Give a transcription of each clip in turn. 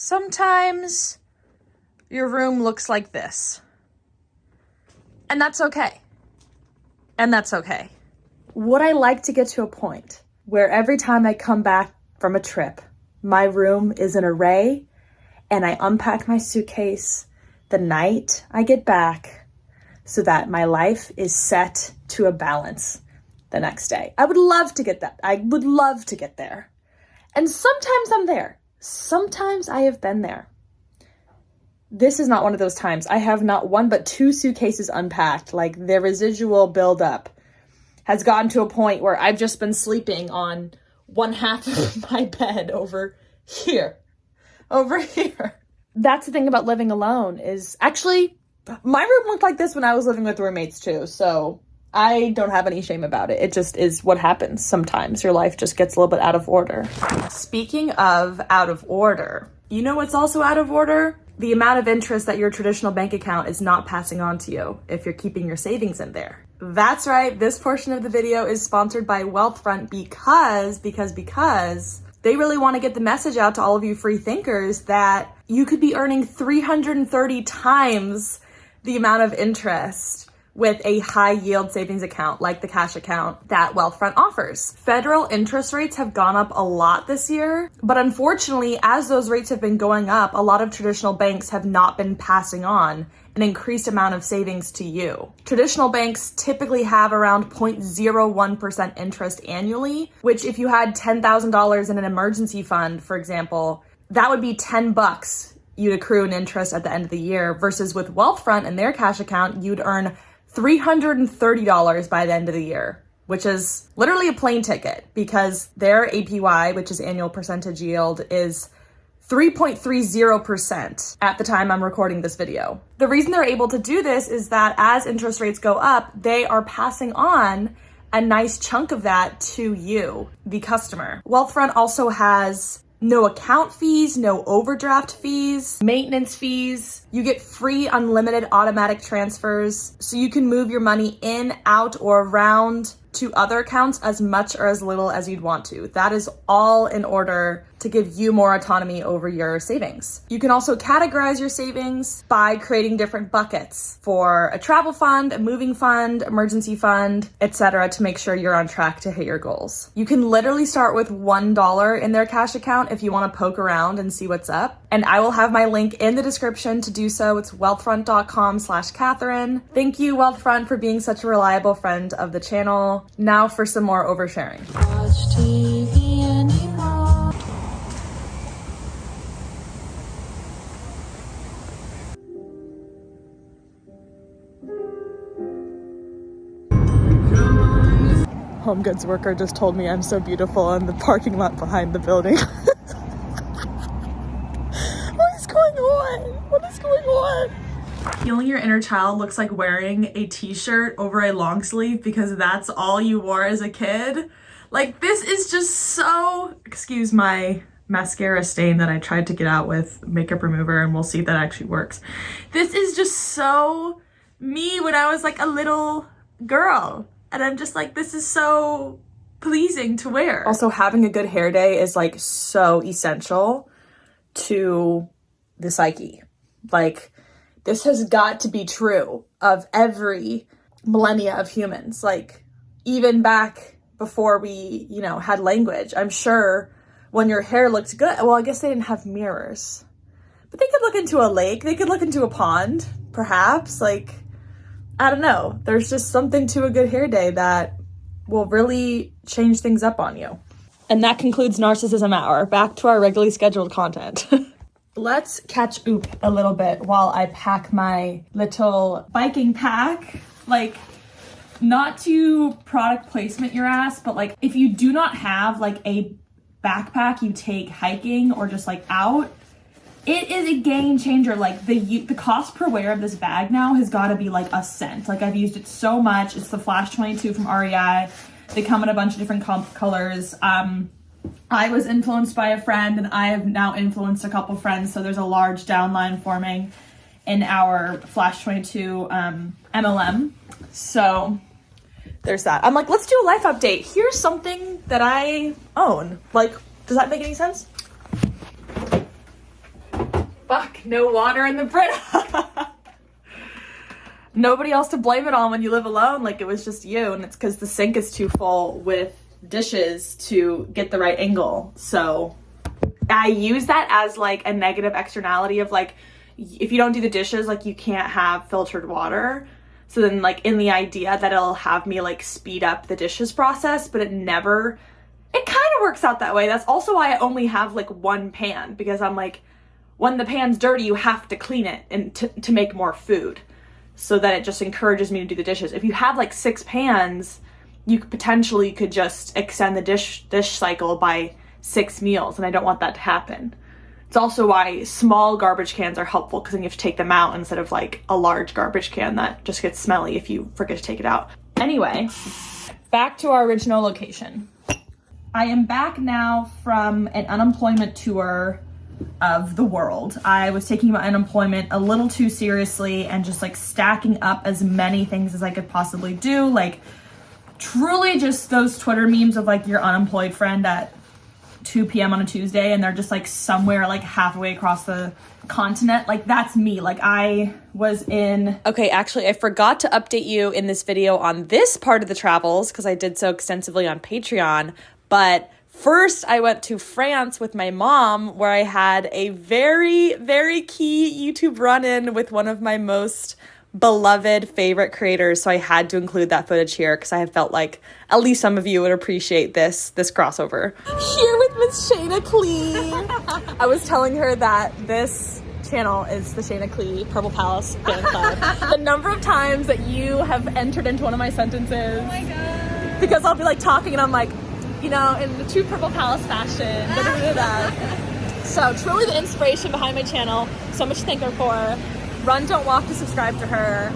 Sometimes your room looks like this. And that's okay. And that's okay. Would I like to get to a point where every time I come back from a trip, my room is an array and I unpack my suitcase the night I get back so that my life is set to a balance the next day? I would love to get that. I would love to get there. And sometimes I'm there. Sometimes I have been there. This is not one of those times. I have not one but two suitcases unpacked. Like, the residual buildup has gotten to a point where I've just been sleeping on one half of my bed over here. That's the thing about living alone is actually my room looked like this when I was living with roommates too. So I don't have any shame about it. It just is what happens sometimes. Your life just gets a little bit out of order. Speaking of out of order, you know what's also out of order? The amount of interest that your traditional bank account is not passing on to you if you're keeping your savings in there. That's right. This portion of the video is sponsored by Wealthfront because they really want to get the message out to all of you free thinkers that you could be earning 330 times the amount of interest with a high yield savings account like the cash account that Wealthfront offers. Federal interest rates have gone up a lot this year, but unfortunately, as those rates have been going up, a lot of traditional banks have not been passing on an increased amount of savings to you. Traditional banks typically have around 0.01% interest annually, which if you had $10,000 in an emergency fund, for example, that would be $10 you'd accrue in interest at the end of the year, versus with Wealthfront and their cash account, you'd earn $330 by the end of the year, which is literally a plane ticket because their APY, which is annual percentage yield, is 3.30% at the time I'm recording this video. The reason they're able to do this is that as interest rates go up, they are passing on a nice chunk of that to you, the customer. Wealthfront also has no account fees, no overdraft fees, maintenance fees. You get free unlimited automatic transfers, so you can move your money in, out, or around to other accounts as much or as little as you'd want to. That is all in order to give you more autonomy over your savings. You can also categorize your savings by creating different buckets for a travel fund, a moving fund, emergency fund, etc., to make sure you're on track to hit your goals. You can literally start with $1 in their cash account if you want to poke around and see what's up. And I will have my link in the description to do so. It's wealthfront.com/Katherine. Thank you, Wealthfront, for being such a reliable friend of the channel. Now for some more oversharing. Watch TV anymore. Home goods worker just told me I'm so beautiful in the parking lot behind the building. What is going on? What is going on? Healing your inner child looks like wearing a t-shirt over a long sleeve because that's all you wore as a kid. Like, this is just so, excuse my mascara stain that I tried to get out with makeup remover, and we'll see if that actually works. This is just so me when I was like a little girl. And I'm just like, this is so pleasing to wear. Also, having a good hair day is like so essential to the psyche. Like, this has got to be true of every millennia of humans. Like, even back before we, had language, I'm sure when your hair looked good, well, I guess they didn't have mirrors, but they could look into a lake, they could look into a pond, perhaps. Like, I don't know. There's just something to a good hair day that will really change things up on you. And that concludes Narcissism Hour. Back to our regularly scheduled content. Let's catch up a little bit while I pack my little biking pack. Like, not to product placement your ass, but like, if you do not have like a backpack you take hiking or just like out, it is a game changer. Like, the cost per wear of this bag now has got to be like a cent. Like, I've used it so much. It's the Flash 22 from REI. They come in a bunch of different colors. I was influenced by a friend, and I have now influenced a couple friends. So there's a large downline forming in our Flash 22 MLM. So there's that. I'm like, let's do a life update. Here's something that I own. Like, does that make any sense? Fuck, no water in the Brita. Nobody else to blame it on when you live alone. Like, it was just you, and it's because the sink is too full with dishes to get the right angle. So I use that as like a negative externality of like, if you don't do the dishes, like you can't have filtered water. So then like in the idea that it'll have me like speed up the dishes process, but it kind of works out that way. That's also why I only have like one pan, because I'm like, when the pan's dirty, you have to clean it and to make more food. So that it just encourages me to do the dishes. If you have like 6 pans, you potentially could just extend the dish cycle by 6 meals, and I don't want that to happen. It's also why small garbage cans are helpful, because then you have to take them out instead of like a large garbage can that just gets smelly if you forget to take it out. Anyway, back to our original location. I am back now from an unemployment tour of the world. I was taking my unemployment a little too seriously and just like stacking up as many things as I could possibly do. Like truly just those Twitter memes of like your unemployed friend at 2 p.m. on a Tuesday and they're just like somewhere like halfway across the continent. Like that's me. Like I was in... Okay, actually I forgot to update you in this video on this part of the travels because I did so extensively on Patreon, but first, I went to France with my mom, where I had a very, very key YouTube run-in with one of my most beloved favorite creators. So I had to include that footage here because I have felt like at least some of you would appreciate this crossover. Here with Miss Shayna Clee. I was telling her that this channel is the Shayna Clee Purple Palace fan club. The number of times that you have entered into one of my sentences. Oh my god. Because I'll be like talking and I'm like, you know, in the true Purple Palace fashion. Da, da, da, da. So truly the inspiration behind my channel. So much to thank her for. Run, don't walk to subscribe to her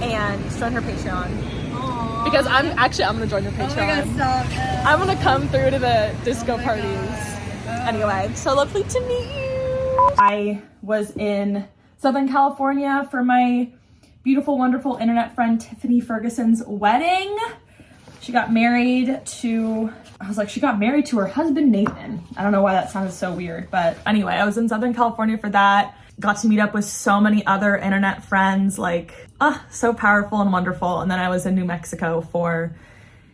and join her Patreon. Aww. Because I'm gonna join your Patreon. Oh my god, stop. I'm gonna come through to the disco parties. Anyway, so lovely to meet you. I was in Southern California for my beautiful, wonderful internet friend Tiffany Ferguson's wedding. She got married to her husband, Nathan. I don't know why that sounded so weird, but anyway, I was in Southern California for that. Got to meet up with so many other internet friends, like, so powerful and wonderful. And then I was in New Mexico for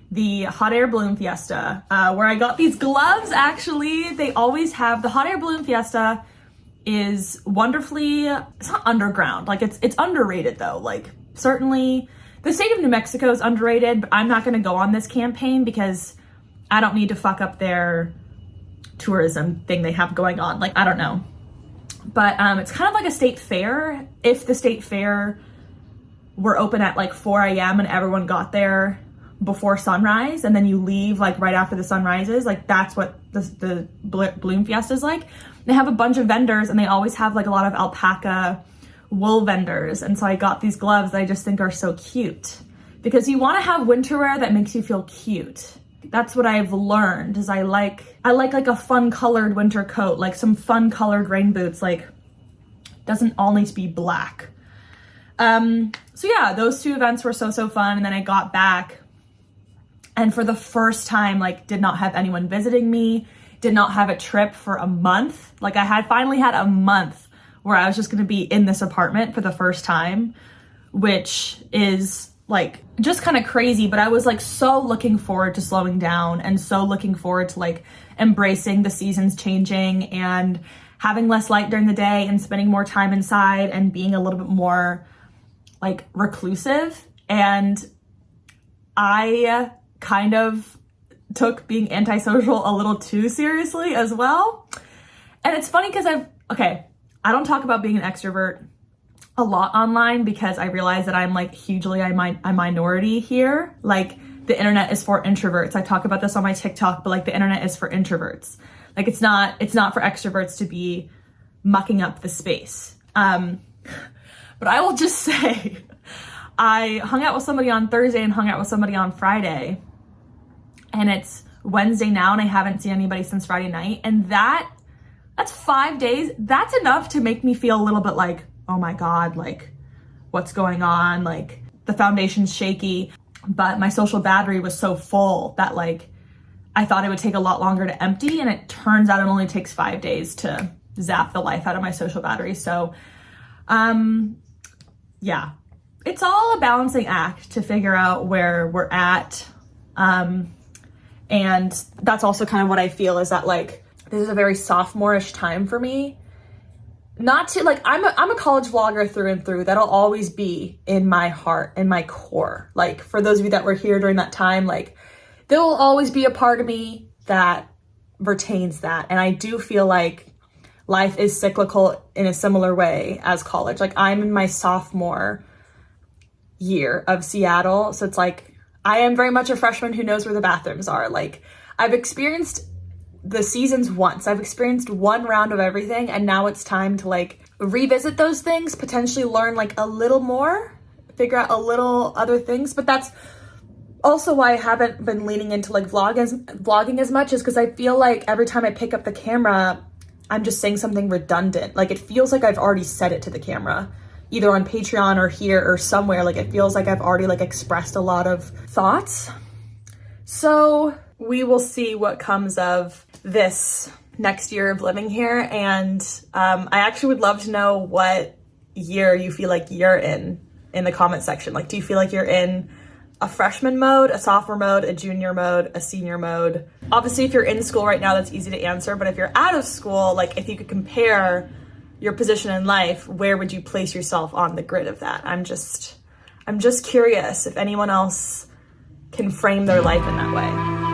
the Hot Air Balloon Fiesta, where I got these gloves, actually. They always have, the Hot Air Balloon Fiesta is wonderfully, it's not underground, like it's underrated though. Like certainly, the state of New Mexico is underrated, but I'm not gonna go on this campaign because I don't need to fuck up their tourism thing they have going on. Like, I don't know. But it's kind of like a state fair. If the state fair were open at like 4 a.m. and everyone got there before sunrise and then you leave like right after the sun rises, like that's what the Balloon Fiesta is like. They have a bunch of vendors and they always have like a lot of alpaca wool vendors, and so I got these gloves that I just think are so cute because you want to have winter wear that makes you feel cute. That's what I've learned is I like a fun colored winter coat, like some fun colored rain boots. Like doesn't all need to be black. So yeah, those 2 events were so fun, and then I got back and for the first time like did not have anyone visiting me, did not have a trip for a month. Like I had finally had a month where I was just gonna be in this apartment for the first time, which is like just kind of crazy, but I was like so looking forward to slowing down and so looking forward to like embracing the seasons changing and having less light during the day and spending more time inside and being a little bit more like reclusive. And I kind of took being antisocial a little too seriously as well. And it's funny because I don't talk about being an extrovert a lot online because I realize that I'm like hugely a minority here. Like the internet is for introverts. I talk about this on my TikTok, but like the internet is for introverts. Like it's not for extroverts to be mucking up the space. But I will just say, I hung out with somebody on Thursday and hung out with somebody on Friday, and it's Wednesday now and I haven't seen anybody since Friday night. And that's 5 days. That's enough to make me feel a little bit like, oh my God, like what's going on? Like the foundation's shaky, but my social battery was so full that like, I thought it would take a lot longer to empty, and it turns out it only takes 5 days to zap the life out of my social battery. So yeah, it's all a balancing act to figure out where we're at. And that's also kind of what I feel is that like, this is a very sophomore-ish time for me. Not to like, I'm a college vlogger through and through. That'll always be in my heart, in my core. Like for those of you that were here during that time, like there will always be a part of me that retains that. And I do feel like life is cyclical in a similar way as college. Like I'm in my sophomore year of Seattle. So it's like, I am very much a freshman who knows where the bathrooms are. Like I've experienced the seasons once. I've experienced one round of everything, and now it's time to like revisit those things, potentially learn like a little more, figure out a little other things. But that's also why I haven't been leaning into like vlogging as much, is because I feel like every time I pick up the camera, I'm just saying something redundant. Like it feels like I've already said it to the camera, either on Patreon or here or somewhere. Like it feels like I've already like expressed a lot of thoughts. So we will see what comes of this next year of living here. And I actually would love to know what year you feel like you're in the comment section. Like, do you feel like you're in a freshman mode, a sophomore mode, a junior mode, a senior mode? Obviously, if you're in school right now, that's easy to answer. But if you're out of school, like if you could compare your position in life, where would you place yourself on the grid of that? I'm just curious if anyone else can frame their life in that way.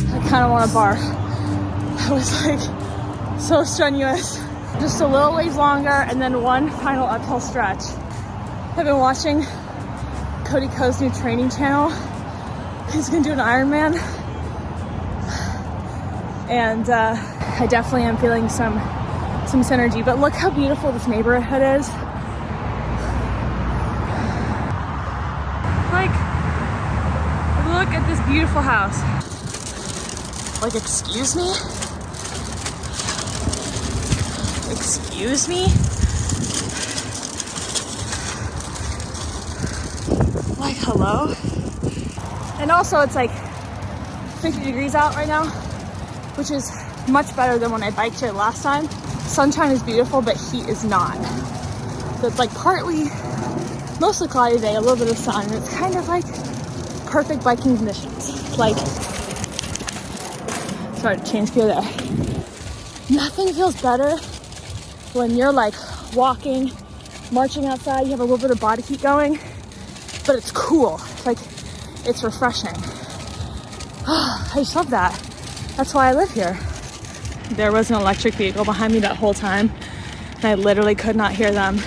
I kind of want to barf. That was like so strenuous. Just a little ways longer and then one final uphill stretch. I've been watching Cody Ko's new training channel. He's gonna do an Ironman. And I definitely am feeling some synergy, but look how beautiful this neighborhood is. Like, look at this beautiful house. Like, excuse me? Excuse me? Like, hello? And also it's like 50 degrees out right now, which is much better than when I biked here last time. Sunshine is beautiful, but heat is not. So it's like partly, mostly cloudy day, a little bit of sun, and it's kind of like perfect biking conditions. Like, sorry to change gear there. Nothing feels better when you're like walking, marching outside, you have a little bit of body heat going, but it's cool. Like, it's refreshing. I just love that. That's why I live here. There was an electric vehicle behind me that whole time, and I literally could not hear them.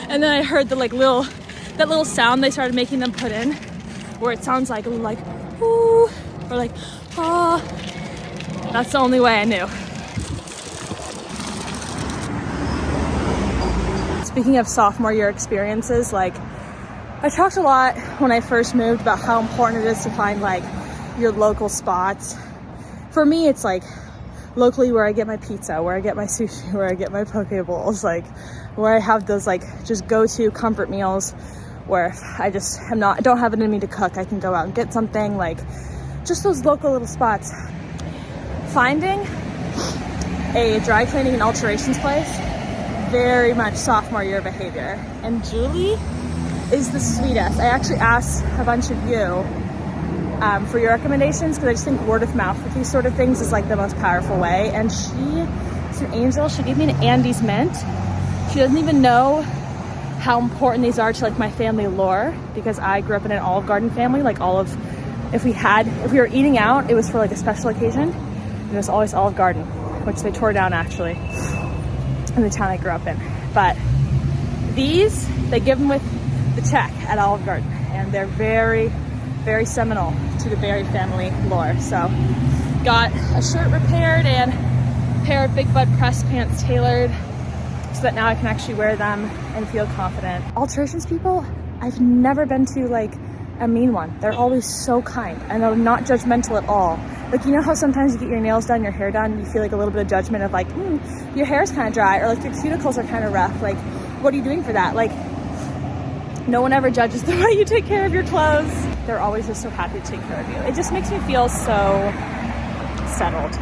And then I heard the like that little sound they started making them put in, where it sounds like a little like, ooh, or like, ah. That's the only way I knew. Speaking of sophomore year experiences, like, I talked a lot when I first moved about how important it is to find like your local spots. For me, it's like locally where I get my pizza, where I get my sushi, where I get my poke bowls, like where I have those like just go-to comfort meals, where if I just don't have it in me to cook, I can go out and get something, like just those local little spots. Finding a dry cleaning and alterations place, very much sophomore year behavior. And Julie is the sweetest. I actually asked a bunch of you for your recommendations, because I just think word of mouth with these sort of things is like the most powerful way. And she's an angel. She gave me an Andes mint. She doesn't even know how important these are to like my family lore, because I grew up in an Olive Garden family. Like if we were eating out, it was for like a special occasion. It was always Olive Garden, which they tore down actually in the town I grew up in. But these, they give them with the check at Olive Garden, and they're very, very seminal to the Berry family lore. So got a shirt repaired and pair of big butt press pants tailored so that now I can actually wear them and feel confident. Alterations people, I've never been to like a mean one. They're always so kind and they're not judgmental at all. Like, you know how sometimes you get your nails done, your hair done, you feel like a little bit of judgment of like, your hair's kind of dry, or like your cuticles are kind of rough. Like, what are you doing for that? Like, no one ever judges the way you take care of your clothes. They're always just so happy to take care of you. It just makes me feel so settled.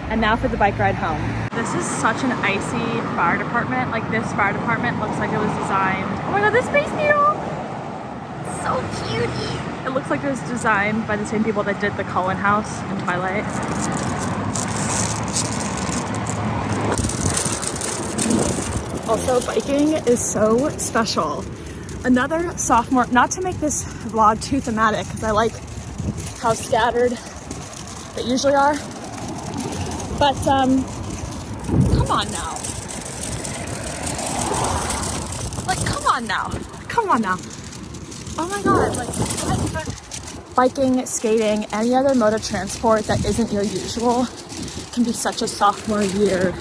And now for the bike ride home. This is such an icy fire department. Like, this fire department looks like it was designed. Oh my god, this Space Needle! So cutie! It looks like it was designed by the same people that did the Cullen house in Twilight. Also, biking is so special. Another sophomore, not to make this vlog too thematic, because I like how scattered they usually are. But, come on now. Like, come on now. Come on now. Oh my god, like, biking, skating, any other mode of transport that isn't your usual can be such a sophomore year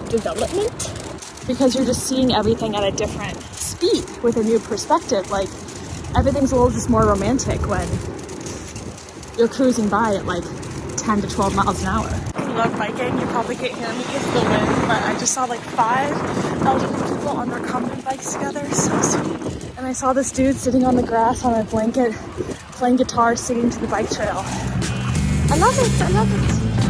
development, because you're just seeing everything at a different speed with a new perspective. Like, everything's a little just more romantic when you're cruising by at like 10 to 12 miles an hour. I love biking. You probably can't hear me because of the wind, but I just saw like 5 elderly people on their common bikes together. So sweet. And I saw this dude sitting on the grass on a blanket, playing guitar, singing to the bike trail. I love it. I love it.